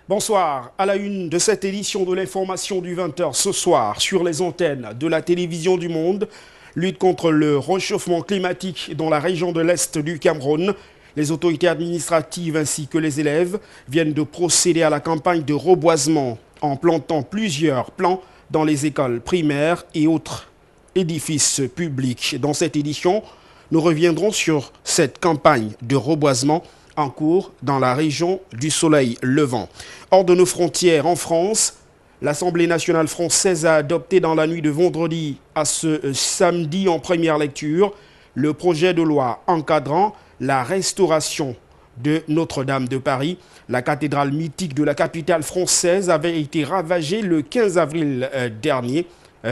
Bonsoir, à la une de cette édition de l'information du 20h ce soir sur les antennes de la télévision du monde, lutte contre le réchauffement climatique dans la région de l'Est du Cameroun. Les autorités administratives ainsi que les élèves viennent de procéder à la campagne de reboisement en plantant plusieurs plants dans les écoles primaires et autres édifices publics. Dans cette édition, nous reviendrons sur cette campagne de reboisement en cours dans la région du Soleil Levant. Hors de nos frontières, en France, l'Assemblée nationale française a adopté dans la nuit de vendredi à ce samedi en première lecture le projet de loi encadrant la restauration de Notre-Dame de Paris. La cathédrale mythique de la capitale française avait été ravagée le 15 avril dernier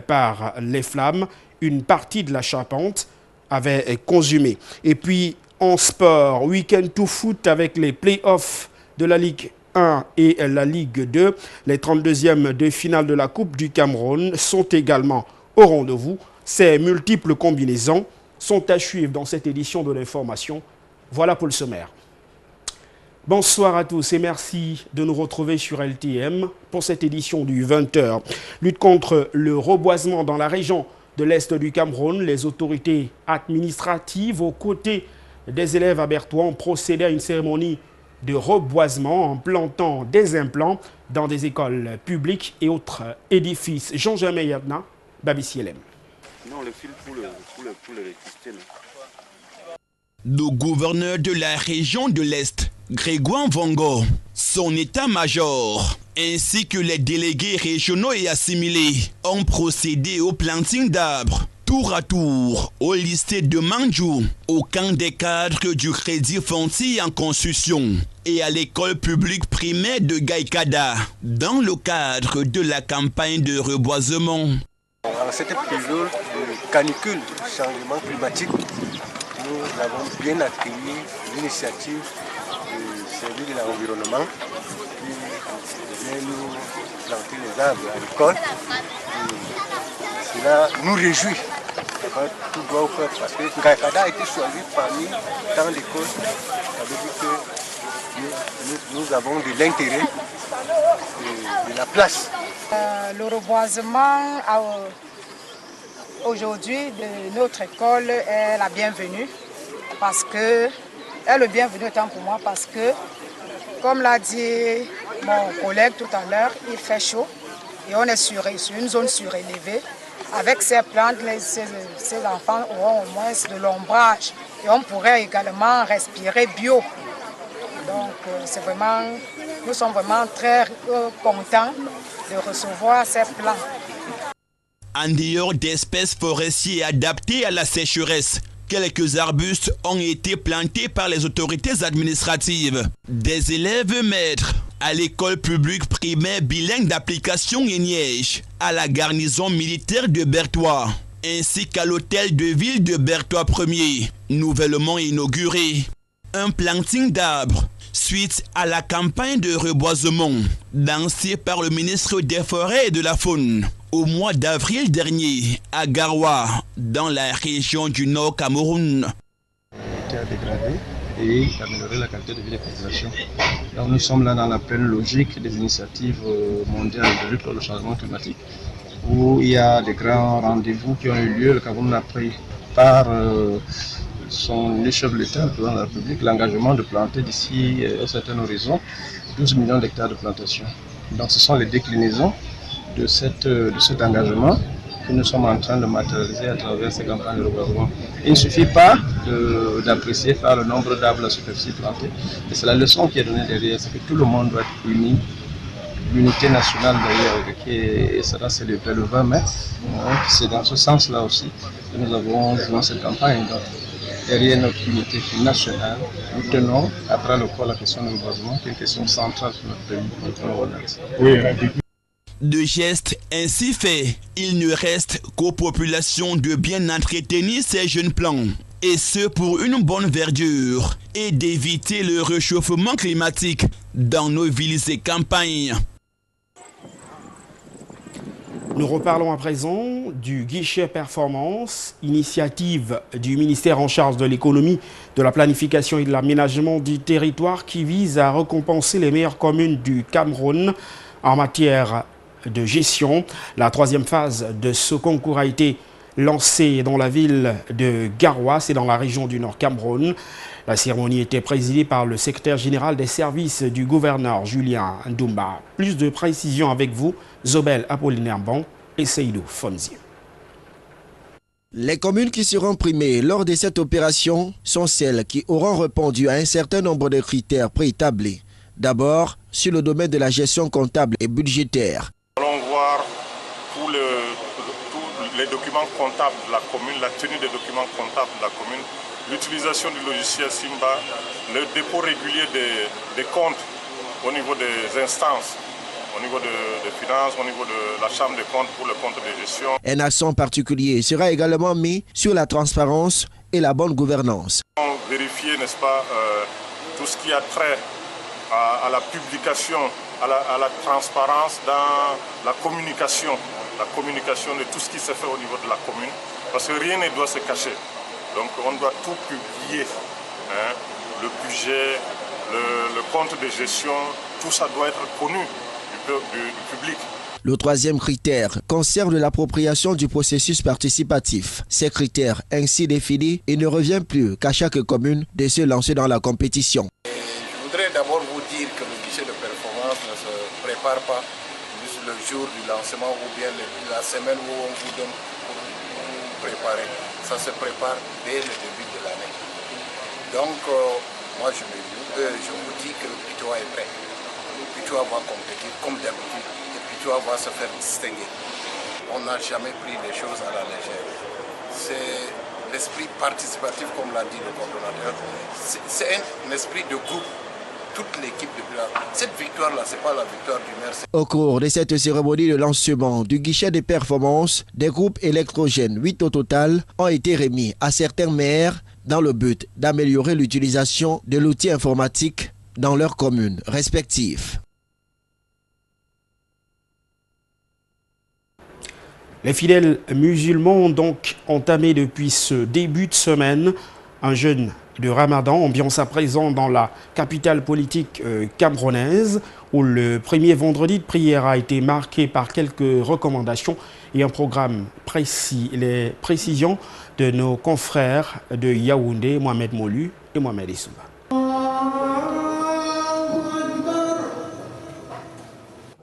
par les flammes. Une partie de la charpente avait consumé. Et puis, en sport, week-end tout foot avec les play-offs de la Ligue 1 et la Ligue 2. Les 32e de finale de la Coupe du Cameroun sont également au rendez-vous. Ces multiples combinaisons sont à suivre dans cette édition de l'information. Voilà pour le sommaire. Bonsoir à tous et merci de nous retrouver sur LTM pour cette édition du 20h. Lutte contre le reboisement dans la région de l'Est du Cameroun. Les autorités administratives aux côtés des élèves abertois ont procédé à une cérémonie de reboisement en plantant des implants dans des écoles publiques et autres édifices. Jean-Germain Yadna, Babissi LM. Non, le fil pour l'électricité. Le gouverneur de la région de l'Est, Grégoire Vongo, son état-major, ainsi que les délégués régionaux et assimilés ont procédé au planting d'arbres tour à tour au lycée de Mandjou, au camp des cadres du Crédit Foncier en construction et à l'école publique primaire de Gaïkada, dans le cadre de la campagne de reboisement. En cette période de canicule, changement climatique, nous avons bien accueilli l'initiative du service de l'environnement qui vient nous planter les arbres à l'école. Cela nous réjouit. Tout doit faire parce que Gaïkada a été choisi parmi dans l'école. Ça veut dire que nous avons de l'intérêt de la place. Le reboisement aujourd'hui de notre école est la bienvenue parce que est le bienvenu autant pour moi parce que comme l'a dit mon collègue tout à l'heure, il fait chaud et on est sur une zone surélevée. Avec ces plantes, ces enfants auront au moins de l'ombrage et on pourrait également respirer bio. Donc nous sommes vraiment très contents de recevoir ces plants. En dehors d'espèces forestières adaptées à la sécheresse, quelques arbustes ont été plantés par les autorités administratives. Des élèves maîtres à l'école publique primaire bilingue d'application Niège, à la garnison militaire de Bertois, ainsi qu'à l'hôtel de ville de Bertois 1er, nouvellement inauguré. Un planting d'arbres suite à la campagne de reboisement lancée par le ministre des Forêts et de la Faune au mois d'avril dernier à Garoua, dans la région du Nord Cameroun. À dégrader et améliorer la qualité de vie des populations. Donc nous sommes là dans la pleine logique des initiatives mondiales de lutte contre le changement climatique, où il y a des grands rendez-vous qui ont eu lieu. Le Cameroun a pris par son chef de l'État, le président de la République, l'engagement de planter d'ici à un certain horizon 12 millions d'hectares de plantation. Donc ce sont les déclinaisons de cet engagement que nous sommes en train de matérialiser à travers ces campagnes de reboisement. Il ne suffit pas d'apprécier par le nombre d'arbres à la superficie plantée. Et c'est la leçon qui est donnée derrière, c'est que tout le monde doit être uni. L'unité nationale d'ailleurs, qui sera célébrée le 20 mai. C'est dans ce sens-là aussi que nous avons joué cette campagne. Donc, derrière notre unité nationale, nous tenons à bras le corps la question du reboisement, qui est une question centrale pour notre pays. De gestes ainsi faits, il ne reste qu'aux populations de bien entretenir ces jeunes plants, et ce pour une bonne verdure, et d'éviter le réchauffement climatique dans nos villes et campagnes. Nous reparlons à présent du guichet performance, initiative du ministère en charge de l'économie, de la planification et de l'aménagement du territoire qui vise à récompenser les meilleures communes du Cameroun en matière de gestion. La troisième phase de ce concours a été lancée dans la ville de Garoua, c'est dans la région du Nord Cameroun. La cérémonie était présidée par le secrétaire général des services du gouverneur Julien Ndoumba. Plus de précisions avec vous, Zobel Apollinaire Bon et Seydou Fonzi. Les communes qui seront primées lors de cette opération sont celles qui auront répondu à un certain nombre de critères préétablis. D'abord, sur le domaine de la gestion comptable et budgétaire. Allons voir tous les documents comptables de la commune, la tenue des documents comptables de la commune, l'utilisation du logiciel Simba, le dépôt régulier des comptes au niveau des instances, au niveau des finances, au niveau de la chambre des comptes pour le compte de gestion. Un accent particulier sera également mis sur la transparence et la bonne gouvernance. Vérifier, n'est-ce pas, tout ce qui a trait à la publication, à la transparence dans la communication de tout ce qui se fait au niveau de la commune, parce que rien ne doit se cacher. Donc on doit tout publier, hein, le budget, le compte de gestion, tout ça doit être connu du public. Le troisième critère concerne l'appropriation du processus participatif. Ces critères ainsi définis, il ne revient plus qu'à chaque commune de se lancer dans la compétition. Je voudrais d'abord vous dire que le guichet de performance ne se prépare pas juste le jour du lancement ou bien la semaine où on vous donne pour vous préparer. Ça se prépare dès le début de l'année. Donc, moi je vous dis que le Pitois est prêt. Le Pitois va compétir comme d'habitude. Le Pitois va se faire distinguer. On n'a jamais pris les choses à la légère. C'est l'esprit participatif, comme l'a dit le coordonnateur. C'est un esprit de groupe. Toute l'équipe de Pitois. Cette victoire-là, ce n'est pas la victoire du maire. Au cours de cette cérémonie de lancement du guichet de performance, des groupes électrogènes, 8 au total, ont été remis à certains maires dans le but d'améliorer l'utilisation de l'outil informatique dans leurs communes respectives. Les fidèles musulmans ont donc entamé depuis ce début de semaine un jeûne de Ramadan, ambiance à présent dans la capitale politique camerounaise, où le premier vendredi de prière a été marqué par quelques recommandations et un programme précis. Les précisions de nos confrères de Yaoundé, Mohamed Molu et Mohamed Issouba.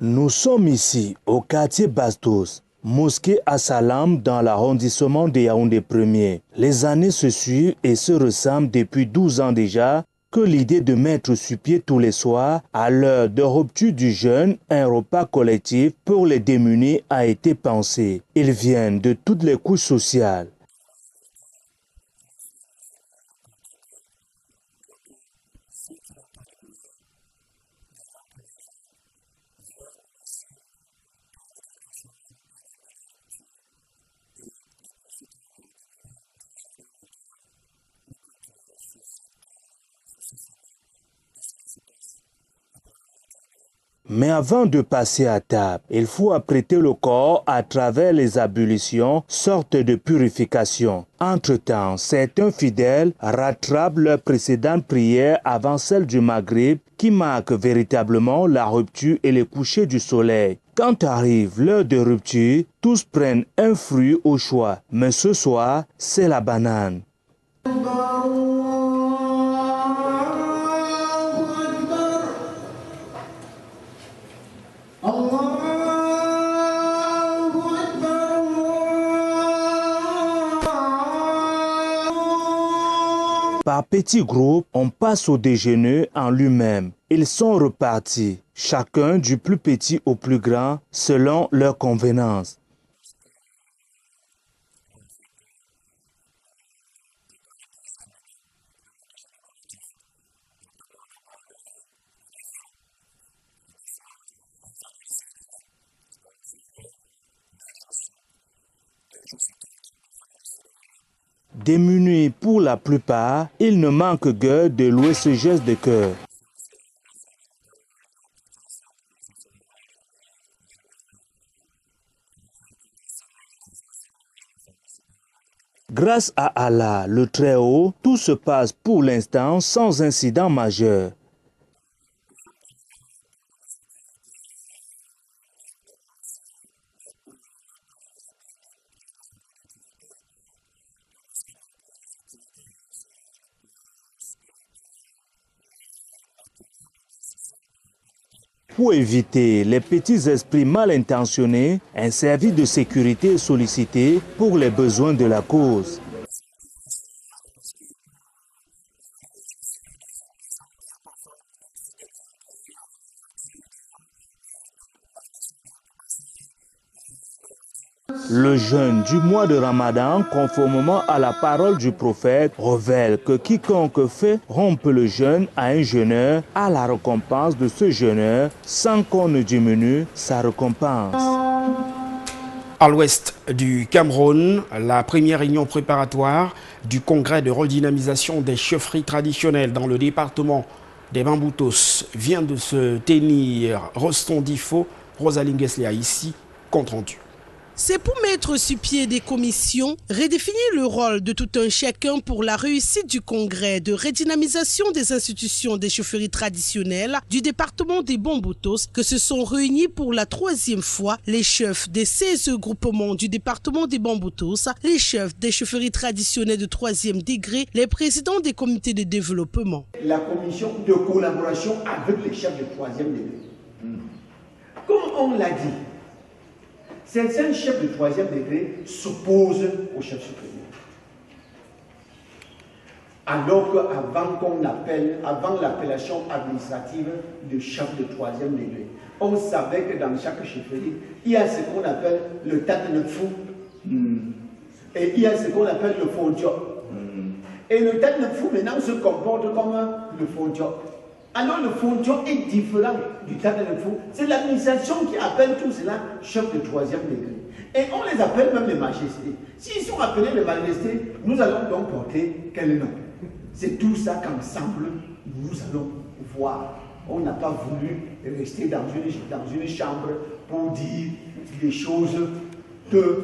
Nous sommes ici au quartier Bastos, mosquée Assalam dans l'arrondissement de Yaoundé 1er. Les années se suivent et se ressemblent depuis 12 ans déjà que l'idée de mettre sur pied tous les soirs, à l'heure de rupture du jeûne, un repas collectif pour les démunis a été pensé. Ils viennent de toutes les couches sociales. Mais avant de passer à table, il faut apprêter le corps à travers les ablutions, sorte de purification. Entre-temps, certains fidèles rattrapent leur précédente prière avant celle du Maghrib qui marque véritablement la rupture et le coucher du soleil. Quand arrive l'heure de rupture, tous prennent un fruit au choix. Mais ce soir, c'est la banane. Par petits groupes, on passe au déjeuner en lui-même. Ils sont repartis, chacun du plus petit au plus grand, selon leur convenance. Démunis pour la plupart, il ne manque guère de louer ce geste de cœur. Grâce à Allah, le Très-Haut, tout se passe pour l'instant sans incident majeur. Pour éviter les petits esprits mal intentionnés, un service de sécurité est sollicité pour les besoins de la cause. Le jeûne du mois de Ramadan, conformément à la parole du prophète, révèle que quiconque fait rompre le jeûne à un jeûneur a la récompense de ce jeûneur sans qu'on ne diminue sa récompense. À l'ouest du Cameroun, la première réunion préparatoire du congrès de redynamisation des chefferies traditionnelles dans le département des Bamboutos vient de se tenir. Roston Difo, Rosalie Ngeslia ici, compte rendu. C'est pour mettre sur pied des commissions, redéfinir le rôle de tout un chacun pour la réussite du congrès de redynamisation des institutions des chefferies traditionnelles du département des Bamboutos que se sont réunis pour la 3e fois les chefs des 16 groupements du département des Bamboutos, les chefs des chefferies traditionnelles de 3e degré, les présidents des comités de développement. La commission de collaboration avec les chefs de 3e degré. Comme on l'a dit, certains chefs de 3e degré s'opposent aux chefs supérieurs. Alors qu'avant l'appellation administrative de chef de 3e degré, on savait que dans chaque chefferie, il y a ce qu'on appelle le Tatenefou et il y a ce qu'on appelle le Fondio. Et le Tatenefou maintenant se comporte comme le Fondio. Alors le Fondio est différent du Tatenefou. C'est l'administration qui appelle tout cela chef de 3e degré. Et on les appelle même les majestés. S'ils sont appelés les majestés, nous allons donc porter quel nom? C'est tout ça qu'ensemble nous allons voir. On n'a pas voulu rester dans une chambre pour dire des choses que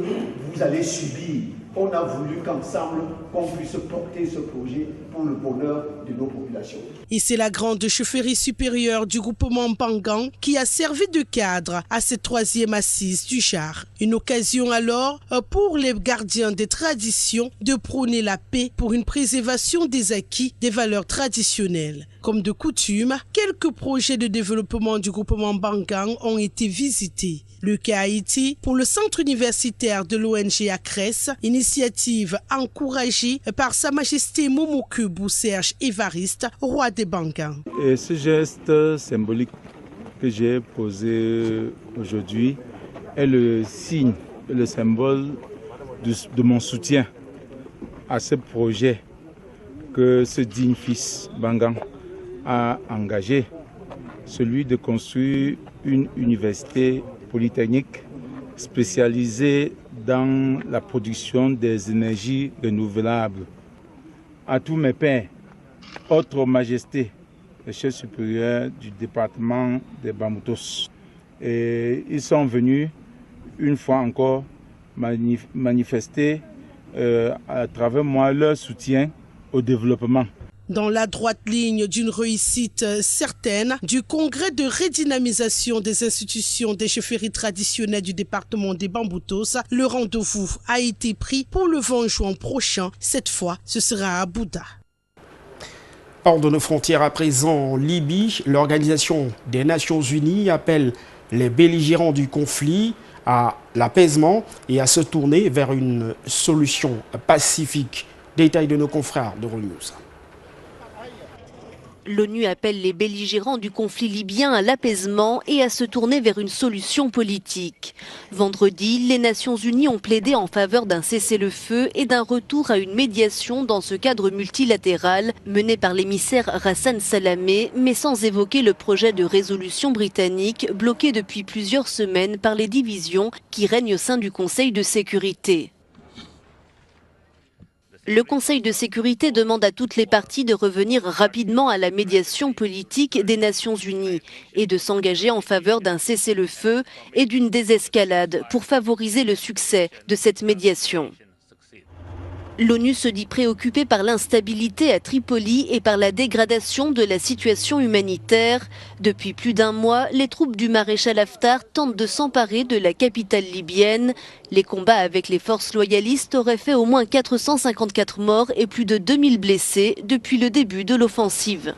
vous allez subir. On a voulu qu'ensemble, qu'on puisse porter ce projet pour le bonheur de nos populations. Et c'est la grande chefferie supérieure du groupement Bangang qui a servi de cadre à cette 3e assise du char. Une occasion alors pour les gardiens des traditions de prôner la paix pour une préservation des acquis des valeurs traditionnelles. Comme de coutume, quelques projets de développement du groupement Bangang ont été visités. Le cas Haïti pour le centre universitaire de l'ONG Acres, initiative encouragée par Sa Majesté Momokebu Serge Évariste, roi des Bangang. Et ce geste symbolique que j'ai posé aujourd'hui est le signe, le symbole de mon soutien à ce projet que ce digne fils Bangang a engagé, celui de construire une université polytechnique spécialisée dans la production des énergies renouvelables. À tous mes pairs, autres majestés, les chefs supérieurs du département des Bamboutos. Et ils sont venus une fois encore manifester à travers moi leur soutien au développement. Dans la droite ligne d'une réussite certaine du congrès de redynamisation des institutions des chefferies traditionnelles du département des Bamboutos, le rendez-vous a été pris pour le 20 juin prochain. Cette fois, ce sera à Bouddha. Hors de nos frontières à présent, en Libye, l'Organisation des Nations Unies appelle les belligérants du conflit à l'apaisement et à se tourner vers une solution pacifique. Détail de nos confrères de Renews. L'ONU appelle les belligérants du conflit libyen à l'apaisement et à se tourner vers une solution politique. Vendredi, les Nations Unies ont plaidé en faveur d'un cessez-le-feu et d'un retour à une médiation dans ce cadre multilatéral mené par l'émissaire Hassan Salamé, mais sans évoquer le projet de résolution britannique bloqué depuis plusieurs semaines par les divisions qui règnent au sein du Conseil de sécurité. Le Conseil de sécurité demande à toutes les parties de revenir rapidement à la médiation politique des Nations Unies et de s'engager en faveur d'un cessez-le-feu et d'une désescalade pour favoriser le succès de cette médiation. L'ONU se dit préoccupée par l'instabilité à Tripoli et par la dégradation de la situation humanitaire. Depuis plus d'un mois, les troupes du maréchal Haftar tentent de s'emparer de la capitale libyenne. Les combats avec les forces loyalistes auraient fait au moins 454 morts et plus de 2000 blessés depuis le début de l'offensive.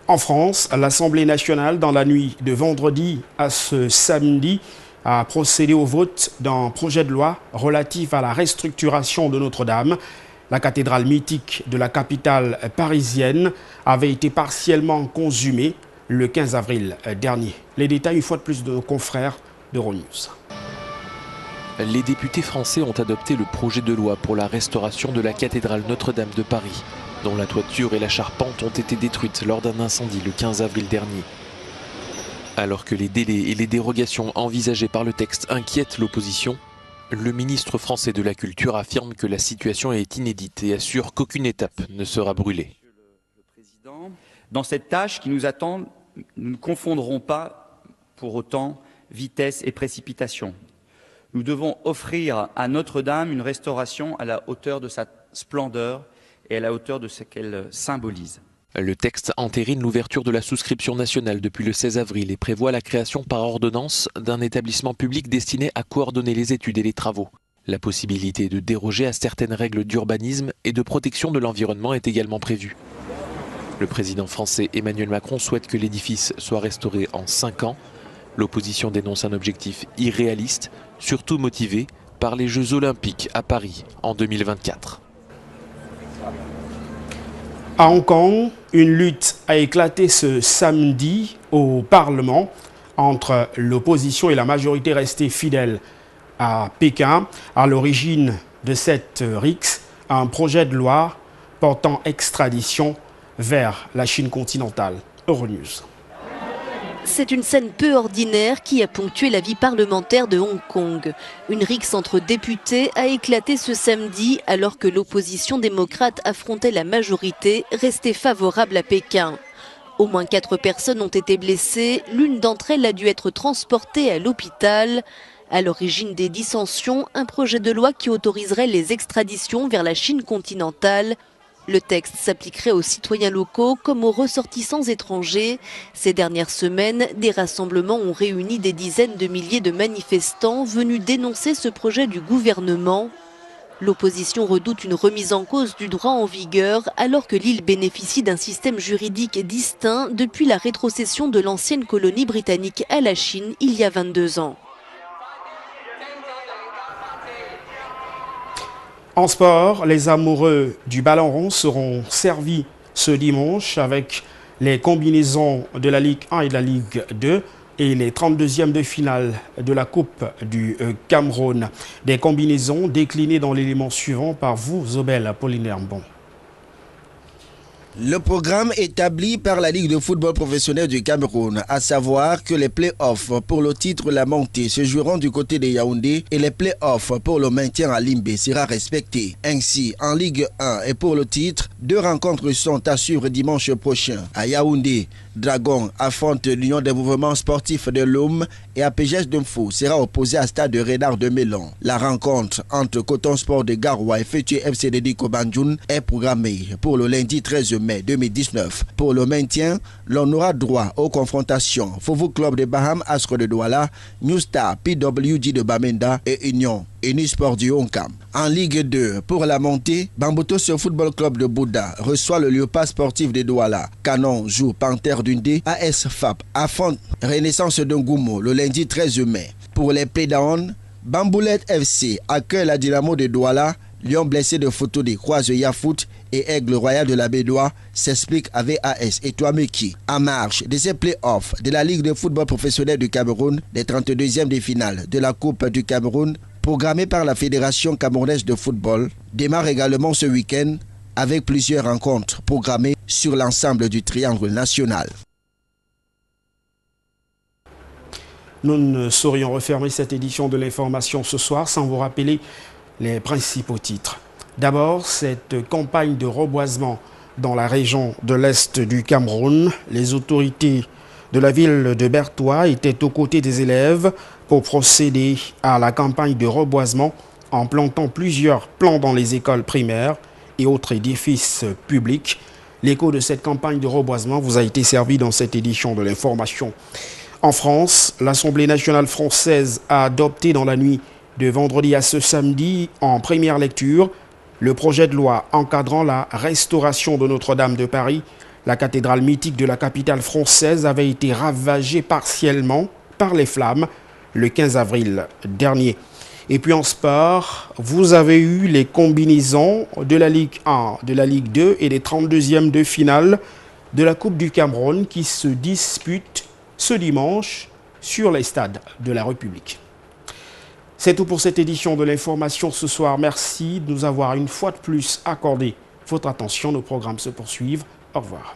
En France, l'Assemblée nationale, dans la nuit de vendredi à ce samedi, a procédé au vote d'un projet de loi relatif à la restructuration de Notre-Dame. La cathédrale mythique de la capitale parisienne avait été partiellement consumée le 15 avril dernier. Les détails, une fois de plus, de nos confrères d'Euronews. Les députés français ont adopté le projet de loi pour la restauration de la cathédrale Notre-Dame de Paris, dont la toiture et la charpente ont été détruites lors d'un incendie le 15 avril dernier. Alors que les délais et les dérogations envisagées par le texte inquiètent l'opposition, le ministre français de la Culture affirme que la situation est inédite et assure qu'aucune étape ne sera brûlée. Dans cette tâche qui nous attend, nous ne confondrons pas pour autant vitesse et précipitation. Nous devons offrir à Notre-Dame une restauration à la hauteur de sa splendeur et à la hauteur de ce qu'elle symbolise. Le texte entérine l'ouverture de la souscription nationale depuis le 16 avril et prévoit la création par ordonnance d'un établissement public destiné à coordonner les études et les travaux. La possibilité de déroger à certaines règles d'urbanisme et de protection de l'environnement est également prévue. Le président français Emmanuel Macron souhaite que l'édifice soit restauré en 5 ans. L'opposition dénonce un objectif irréaliste, surtout motivé par les Jeux Olympiques à Paris en 2024. À Hong Kong, une lutte a éclaté ce samedi au Parlement entre l'opposition et la majorité restée fidèle à Pékin. À l'origine de cette rixe, un projet de loi portant extradition vers la Chine continentale. Euronews. C'est une scène peu ordinaire qui a ponctué la vie parlementaire de Hong Kong. Une rixe entre députés a éclaté ce samedi alors que l'opposition démocrate affrontait la majorité restée favorable à Pékin. Au moins 4 personnes ont été blessées, l'une d'entre elles a dû être transportée à l'hôpital. À l'origine des dissensions, un projet de loi qui autoriserait les extraditions vers la Chine continentale. Le texte s'appliquerait aux citoyens locaux comme aux ressortissants étrangers. Ces dernières semaines, des rassemblements ont réuni des dizaines de milliers de manifestants venus dénoncer ce projet du gouvernement. L'opposition redoute une remise en cause du droit en vigueur alors que l'île bénéficie d'un système juridique distinct depuis la rétrocession de l'ancienne colonie britannique à la Chine il y a 22 ans. En sport, les amoureux du ballon rond seront servis ce dimanche avec les combinaisons de la Ligue 1 et de la Ligue 2 et les 32e de finale de la Coupe du Cameroun. Des combinaisons déclinées dans l'élément suivant par vous, Zobel Apollinaire Bon. Le programme établi par la Ligue de football professionnel du Cameroun, à savoir que les play-offs pour le titre la montée se joueront du côté de Yaoundé et les play-offs pour le maintien à Limbé sera respecté. Ainsi, en Ligue 1 et pour le titre, 2 rencontres sont à suivre dimanche prochain. À Yaoundé, Dragon affronte l'Union des mouvements sportifs de l'Homme et APGS d'Umfo sera opposé à Stade de Renard de Mélan. La rencontre entre Coton Sport de Garoua et Fétier FC de Diko Banjoun est programmée pour le lundi 13 mai 2019. Pour le maintien, l'on aura droit aux confrontations Fovo Club de Baham Astre de Douala, New Star PWG de Bamenda et Union Unisport du Honkam. En Ligue 2, pour la montée, Bambuto sur Football Club de Bouddha reçoit le Léopard sportif de Douala. Canon joue Panthère d'Undé, AS FAP affronte Renaissance de Ngoumo le lundi 13 mai. Pour les play-down, Bamboulette FC accueille la Dynamo de Douala, Lion blessé de photo des Croise Yafoot et Aigle Royal de la Bédois s'explique avec AS et Touameki. En marche de ces play-offs de la Ligue de football professionnel du Cameroun, les 32e de finale de la Coupe du Cameroun, programmée par la Fédération camerounaise de football, démarre également ce week-end avec plusieurs rencontres programmées sur l'ensemble du triangle national. Nous ne saurions refermer cette édition de l'information ce soir sans vous rappeler les principaux titres. D'abord, cette campagne de reboisement dans la région de l'Est du Cameroun. Les autorités de la ville de Bertoua étaient aux côtés des élèves pour procéder à la campagne de reboisement en plantant plusieurs plants dans les écoles primaires et autres édifices publics. L'écho de cette campagne de reboisement vous a été servi dans cette édition de l'information. En France, l'Assemblée nationale française a adopté dans la nuit de vendredi à ce samedi en première lecture le projet de loi encadrant la restauration de Notre-Dame de Paris. La cathédrale mythique de la capitale française avait été ravagée partiellement par les flammes le 15 avril dernier. Et puis en sport, vous avez eu les combinaisons de la Ligue 1, de la Ligue 2 et des 32e de finale de la Coupe du Cameroun qui se disputent ce dimanche sur les stades de la République. C'est tout pour cette édition de l'information ce soir. Merci de nous avoir une fois de plus accordé votre attention. Nos programmes se poursuivent. Au revoir.